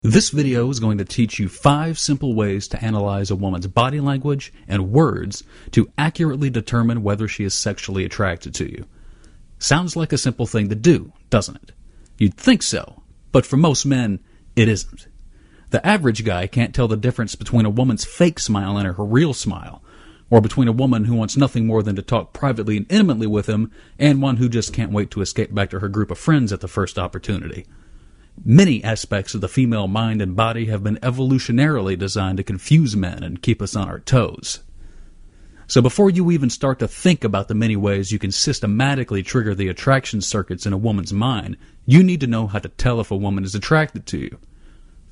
This video is going to teach you 5 simple ways to analyze a woman's body language and words to accurately determine whether she is sexually attracted to you. Sounds like a simple thing to do, doesn't it? You'd think so, but for most men, it isn't. The average guy can't tell the difference between a woman's fake smile and her real smile, or between a woman who wants nothing more than to talk privately and intimately with him and one who just can't wait to escape back to her group of friends at the first opportunity. Many aspects of the female mind and body have been evolutionarily designed to confuse men and keep us on our toes. So before you even start to think about the many ways you can systematically trigger the attraction circuits in a woman's mind, you need to know how to tell if a woman is attracted to you.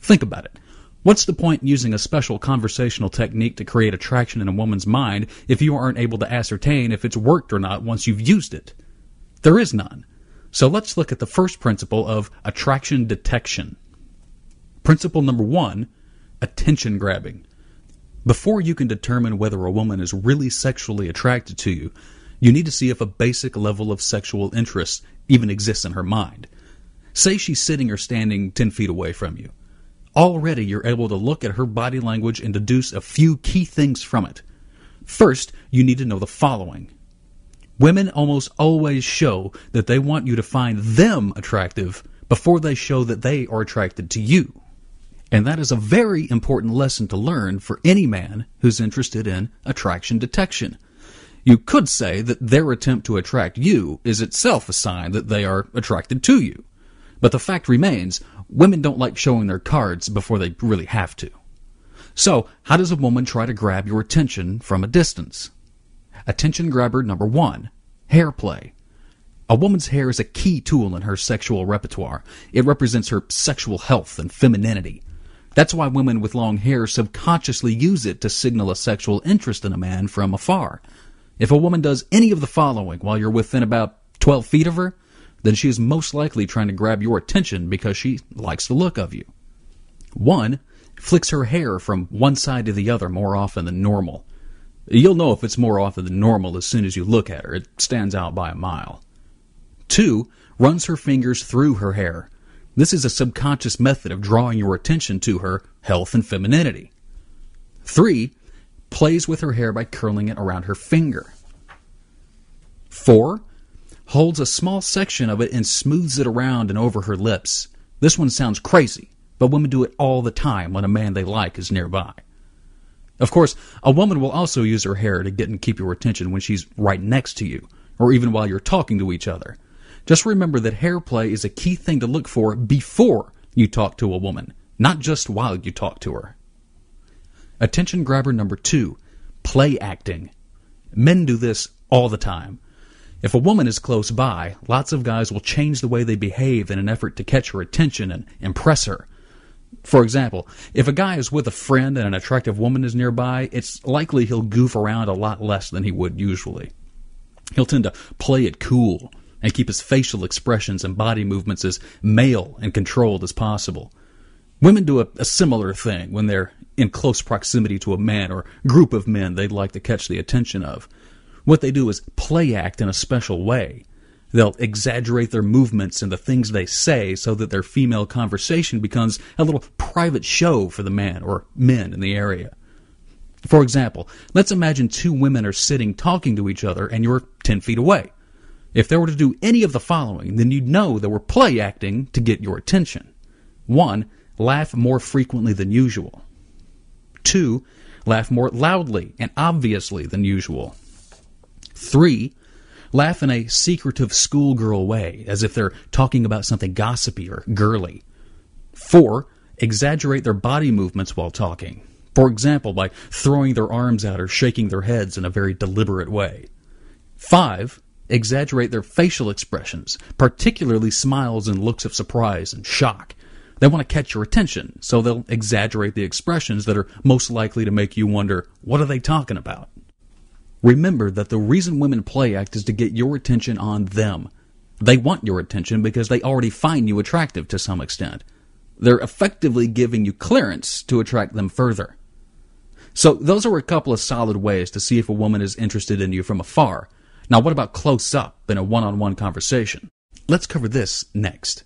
Think about it. What's the point in using a special conversational technique to create attraction in a woman's mind if you aren't able to ascertain if it's worked or not once you've used it? There is none. So let's look at the first principle of attraction detection. Principle number 1, attention grabbing. Before you can determine whether a woman is really sexually attracted to you, you need to see if a basic level of sexual interest even exists in her mind. Say she's sitting or standing 10 feet away from you. Already you're able to look at her body language and deduce a few key things from it. First, you need to know the following. Women almost always show that they want you to find them attractive before they show that they are attracted to you. And that is a very important lesson to learn for any man who's interested in attraction detection. You could say that their attempt to attract you is itself a sign that they are attracted to you. But the fact remains, women don't like showing their cards before they really have to. So, how does a woman try to grab your attention from a distance? Attention grabber number 1, hair play. A woman's hair is a key tool in her sexual repertoire. It represents her sexual health and femininity. That's why women with long hair subconsciously use it to signal a sexual interest in a man from afar. If a woman does any of the following while you're within about 12 feet of her, then she is most likely trying to grab your attention because she likes the look of you. 1, flicks her hair from one side to the other more often than normal. You'll know if it's more often than normal as soon as you look at her. It stands out by a mile. 2, runs her fingers through her hair. This is a subconscious method of drawing your attention to her health and femininity. 3, plays with her hair by curling it around her finger. 4, holds a small section of it and smooths it around and over her lips. This one sounds crazy, but women do it all the time when a man they like is nearby. Of course, a woman will also use her hair to get and keep your attention when she's right next to you, or even while you're talking to each other. Just remember that hair play is a key thing to look for before you talk to a woman, not just while you talk to her. Attention grabber number 2, play acting. Men do this all the time. If a woman is close by, lots of guys will change the way they behave in an effort to catch her attention and impress her. For example, if a guy is with a friend and an attractive woman is nearby, it's likely he'll goof around a lot less than he would usually. He'll tend to play it cool and keep his facial expressions and body movements as male and controlled as possible. Women do a similar thing when they're in close proximity to a man or group of men they'd like to catch the attention of. What they do is play act in a special way. They'll exaggerate their movements and the things they say so that their female conversation becomes a little private show for the man or men in the area. For example, let's imagine 2 women are sitting talking to each other and you're 10 feet away. If they were to do any of the following, then you'd know they were play acting to get your attention. 1, laugh more frequently than usual. 2, laugh more loudly and obviously than usual. 3, laugh in a secretive schoolgirl way, as if they're talking about something gossipy or girly. 4, exaggerate their body movements while talking. For example, by throwing their arms out or shaking their heads in a very deliberate way. 5, exaggerate their facial expressions, particularly smiles and looks of surprise and shock. They want to catch your attention, so they'll exaggerate the expressions that are most likely to make you wonder, what are they talking about? Remember that the reason women play act is to get your attention on them. They want your attention because they already find you attractive to some extent. They're effectively giving you clearance to attract them further. So those are a couple of solid ways to see if a woman is interested in you from afar. Now what about close up in a one-on-one conversation? Let's cover this next.